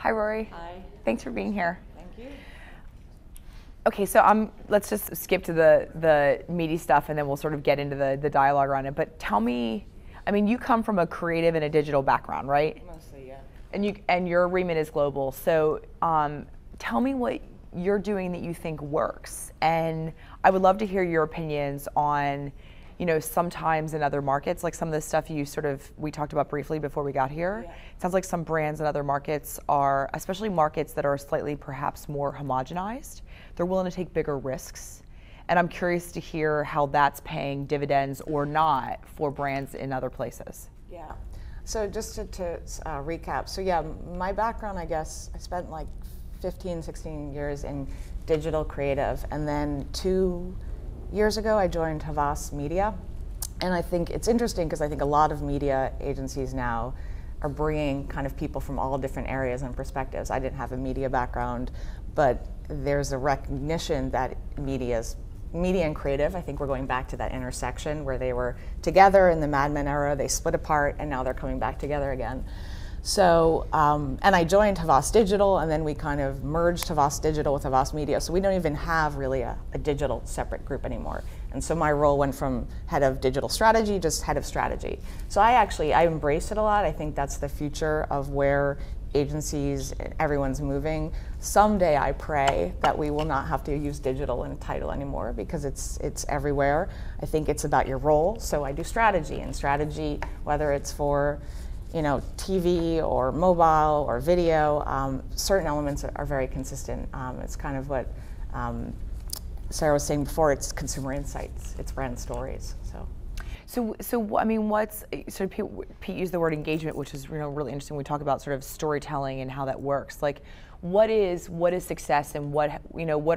Hi, Rory. Hi. Thanks for being here. Thank you. Okay, so let's just skip to the meaty stuff and then we'll sort of get into the dialogue around it. But tell me, I mean, you come from a creative and a digital background, right? Mostly, yeah. And your remit is global. So tell me what you're doing that you think works. And I would love to hear your opinions on, sometimes in other markets, like some of the stuff we talked about briefly before we got here. Yeah. It sounds like some brands in other markets are, especially markets that are slightly perhaps more homogenized, they're willing to take bigger risks. And I'm curious to hear how that's paying dividends or not for brands in other places. Yeah. So just to recap, so yeah, my background, I guess, I spent like 15, 16 years in digital creative, and then 2 years ago I joined Havas Media. And I think it's interesting because I think a lot of media agencies now are bringing kind of people from all different areas and perspectives. I didn't have a media background, but there's a recognition that media and creative, I think we're going back to that intersection where they were together in the Mad Men era, they split apart, and now they're coming back together again. So, and I joined Havas Digital, and then we kind of merged Havas Digital with Havas Media, so we don't even have really a digital separate group anymore. And so my role went from head of digital strategy, just head of strategy. So I embrace it a lot. I think that's the future of where agencies, everyone's moving. Someday I pray that we will not have to use digital in a title anymore because it's everywhere. I think it's about your role. So I do strategy, and strategy, whether it's for TV or mobile or video, certain elements are very consistent. It's kind of what Sarah was saying before, it's consumer insights, it's brand stories. So I mean, Pete used the word engagement, which is really interesting. We talk about sort of storytelling and how that works. Like, what is success, and what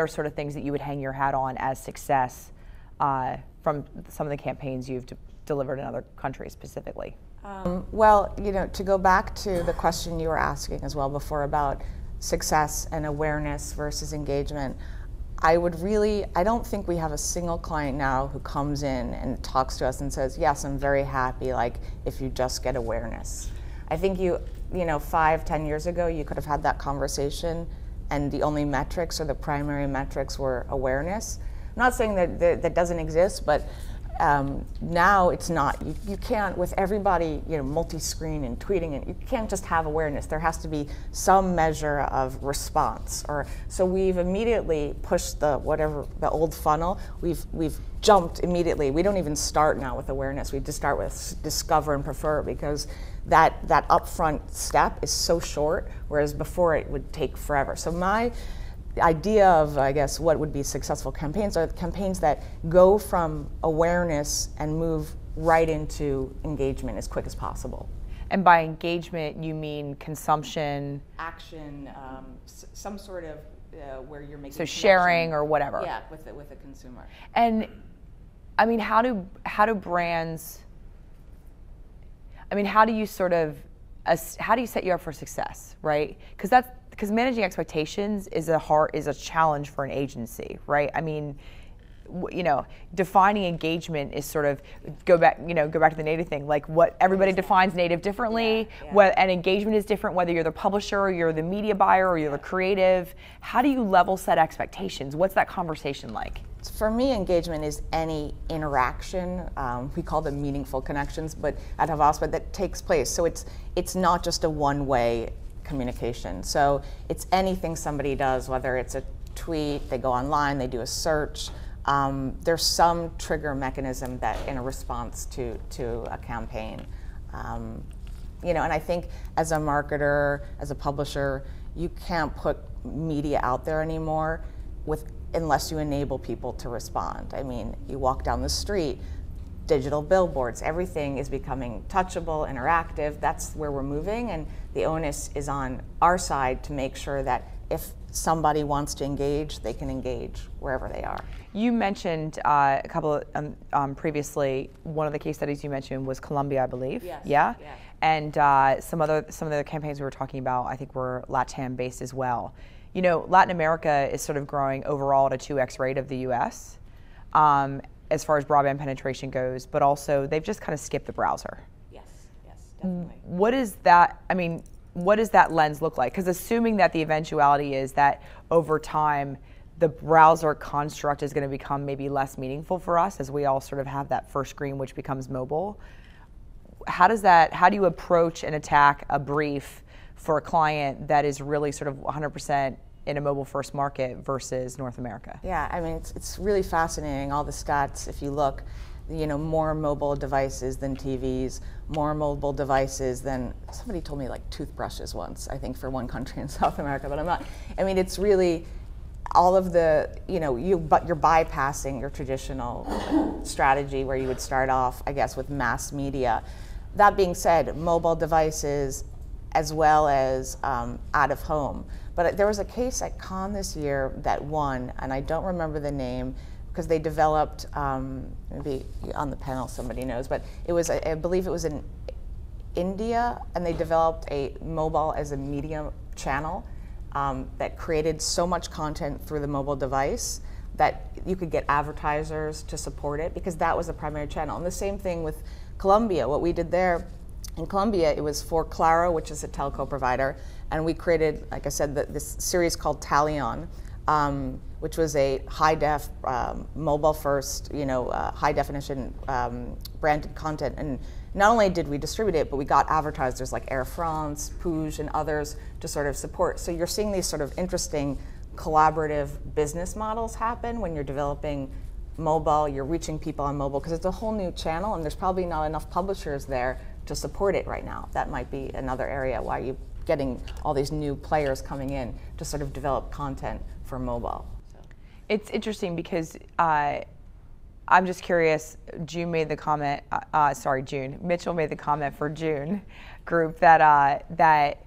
are sort of things that you would hang your hat on as success from some of the campaigns you've delivered in other countries specifically? Well, to go back to the question you were asking as well before about success and awareness versus engagement, I don't think we have a single client now who comes in and talks to us and says, yes, I'm very happy, like, if you just get awareness. I think 5, 10 years ago, you could have had that conversation and the only metrics or the primary metrics were awareness. I'm not saying that doesn't exist, but now it's not. You can't, with everybody multi-screen and tweeting, and you can't just have awareness. There has to be some measure of response. So we've immediately pushed the old funnel. We've jumped immediately. We don't even start now with awareness. We just start with discover and prefer, because that upfront step is so short, whereas before it would take forever. So my idea of, I guess, what would be successful campaigns are campaigns that go from awareness and move right into engagement as quick as possible. And by engagement, you mean consumption? Action, some sort of where you're making so sharing or whatever. Yeah, with a consumer. And I mean, how do brands? I mean, how do you set you up for success, right? Because managing expectations is a challenge for an agency, right? I mean, defining engagement is sort of go back to the native thing, like what everybody defines native differently. Yeah. And engagement is different whether you're the publisher or you're the media buyer or you're the creative. How do you level set expectations? What's that conversation like? For me, engagement is any interaction. We call them meaningful connections, but at Havas, that takes place. So it's not just a one-way communication. So it's anything somebody does, whether it's a tweet, they go online, they do a search. There's some trigger mechanism that in a response to a campaign. And I think as a marketer, as a publisher, you can't put media out there anymore unless you enable people to respond. I mean, you walk down the street, digital billboards, everything is becoming touchable, interactive. That's where we're moving, and the onus is on our side to make sure that if somebody wants to engage, they can engage wherever they are. You mentioned a couple of, previously, one of the case studies you mentioned was Colombia, I believe. Yes. Yeah? Yeah. And some of the campaigns we were talking about, I think, were LATAM based as well. Latin America is sort of growing overall at a 2x rate of the US as far as broadband penetration goes, but also they've just kind of skipped the browser. Yes, definitely. What is that? I mean, what does that lens look like? Because assuming that the eventuality is that over time, the browser construct is going to become maybe less meaningful for us as we all sort of have that first screen which becomes mobile. How do you approach and attack a brief for a client that is really sort of 100% in a mobile first market versus North America? Yeah, I mean, it's really fascinating, all the stats. If you look, more mobile devices than TVs, more mobile devices than, somebody told me like toothbrushes once, I think for one country in South America, but I mean, it's really all of the, but you're bypassing your traditional strategy where you would start off, I guess, with mass media. That being said, mobile devices as well as out of home. But there was a case at Cannes this year that won, and I don't remember the name because they developed, maybe on the panel somebody knows, but it was, I believe it was in India, and they developed a mobile as a media channel that created so much content through the mobile device that you could get advertisers to support it because that was the primary channel. And the same thing with Colombia. What we did there in Colombia, it was for Claro, which is a telco provider, and we created, like I said, this series called Talion, which was a high-def, mobile-first, high-definition branded content. And not only did we distribute it, but we got advertisers like Air France, Puig, and others to sort of support. So you're seeing these sort of interesting collaborative business models happen when you're developing mobile, you're reaching people on mobile, because it's a whole new channel, and there's probably not enough publishers there to support it right now. That might be another area why you're getting all these new players coming in to sort of develop content for mobile. So. It's interesting because I'm just curious, June made the comment, Mitchell made the comment for June group that that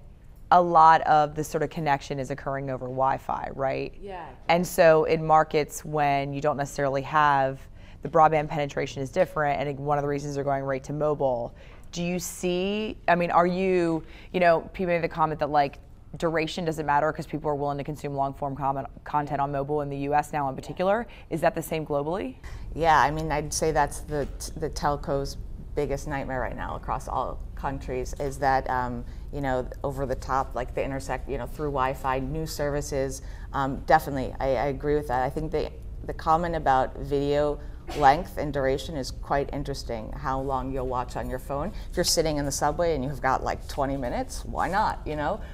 a lot of the sort of connection is occurring over Wi-Fi, right? Yeah. And so in markets when you don't necessarily have, the broadband penetration is different, and one of the reasons they're going right to mobile. Do you see, I mean, are you, people made the comment that like duration doesn't matter because people are willing to consume long form content on mobile in the US now in particular. Is that the same globally? Yeah, I mean, I'd say that's the telco's biggest nightmare right now across all countries is that, over the top, like the intersect, through Wi-Fi, new services, definitely, I agree with that. I think the comment about video length and duration is quite interesting, how long you'll watch on your phone. If you're sitting in the subway and you've got like 20 minutes, why not,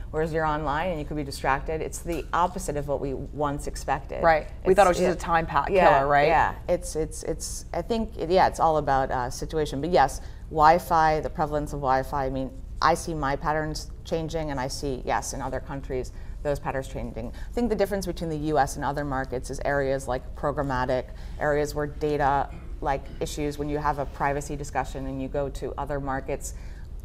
Whereas you're online and you could be distracted. It's the opposite of what we once expected. Right, we thought it was just a time killer, right? Yeah, I think, it's all about situation. But yes, Wi-Fi, the prevalence of Wi-Fi, I mean, I see my patterns changing, and I see, yes, in other countries, those patterns changing. I think the difference between the US and other markets is areas like programmatic, areas where data, like issues, when you have a privacy discussion and you go to other markets,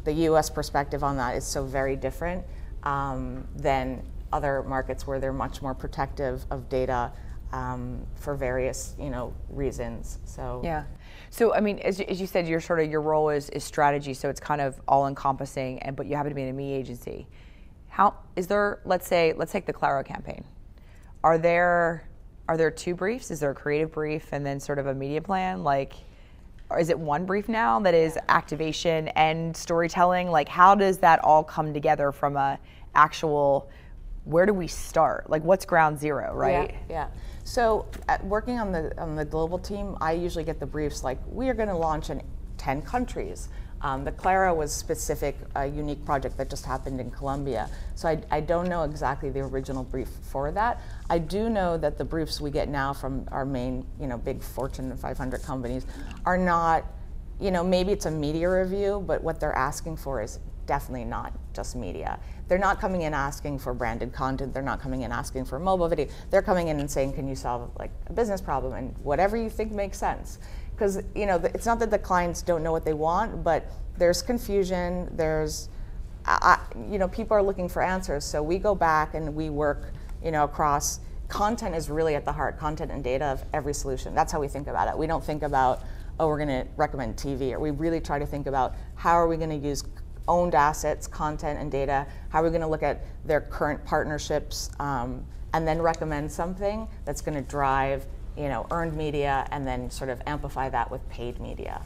the US perspective on that is so very different than other markets where they're much more protective of data for various, reasons. So yeah. So I mean, as you said, your role is strategy, so it's kind of all encompassing, but you happen to be an ME agency. How is there? Let's take the Claro campaign. Are there two briefs? Is there a creative brief and then sort of a media plan? Like, or is it one brief now that is activation and storytelling? Like, how does that all come together from a actual? Where do we start? Like, what's ground zero, right? Yeah. So, working on the global team, I usually get the briefs like, we are going to launch in 10 countries. The Claro was specific, a unique project that just happened in Colombia. So I don't know exactly the original brief for that. I do know that the briefs we get now from our main, big Fortune 500 companies are not, maybe it's a media review, but what they're asking for is definitely not just media. They're not coming in asking for branded content. They're not coming in asking for mobile video. They're coming in and saying, can you solve like a business problem and whatever you think makes sense. Because it's not that the clients don't know what they want, but there's confusion. There's, people are looking for answers. So we go back and we work, across. Content is really at the heart. Content and data of every solution. That's how we think about it. We don't think about, we're going to recommend TV. Or we really try to think about how are we going to use owned assets, content, and data. How are we going to look at their current partnerships, and then recommend something that's going to drive earned media, and then sort of amplify that with paid media.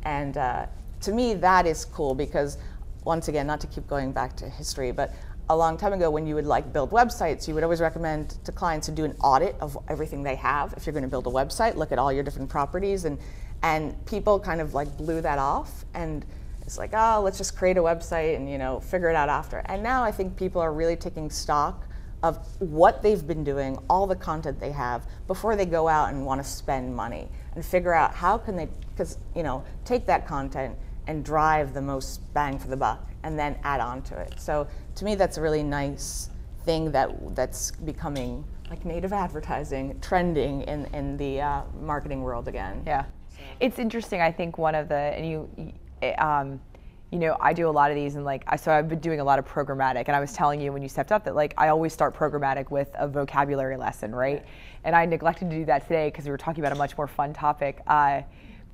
And to me, that is cool because once again, not to keep going back to history, but a long time ago when you would like build websites, you would always recommend to clients to do an audit of everything they have. If you're going to build a website, look at all your different properties, and people kind of like blew that off, and it's like, oh, let's just create a website and, you know, figure it out after. And now I think people are really taking stock of what they've been doing, all the content they have, before they go out and want to spend money, and figure out how can they, because, you know, take that content and drive the most bang for the buck, and then add on to it. So to me, that's a really nice thing that's becoming like native advertising, trending in the marketing world again. Yeah, it's interesting. I think one of the, and you know, I do a lot of these, and like, so I've been doing a lot of programmatic, and I was telling you when you stepped up that like I always start programmatic with a vocabulary lesson, right? And I neglected to do that today because we were talking about a much more fun topic.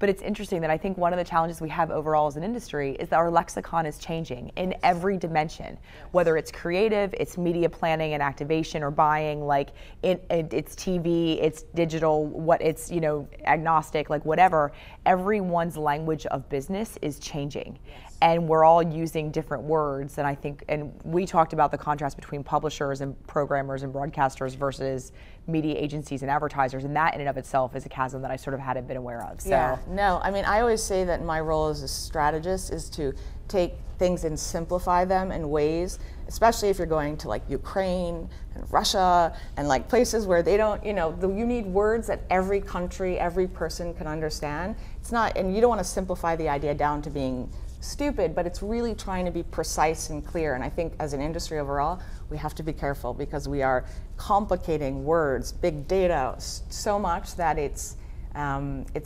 But it's interesting that I think one of the challenges we have overall as an industry is that our lexicon is changing in every dimension, whether it's creative, it's media planning and activation or buying, like it's TV, it's digital, what it's, you know, agnostic, like whatever. Everyone's language of business is changing. And we're all using different words, and I think, and we talked about the contrast between publishers and programmers and broadcasters versus media agencies and advertisers, and that in and of itself is a chasm that I sort of hadn't been aware of. So. Yeah, no, I mean, I always say that my role as a strategist is to take things and simplify them in ways, especially if you're going to like Ukraine and Russia and like places where they don't, you know, you need words that every country, every person can understand. It's not, and you don't want to simplify the idea down to being stupid, but it's really trying to be precise and clear. And I think as an industry overall, we have to be careful because we are complicating words, big data so much that it's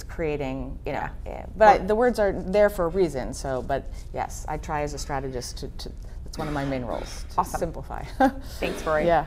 creating, you know, but the words are there for a reason. So, but yes, I try as a strategist to that's one of my main roles, to simplify. Thanks, Rori. Yeah.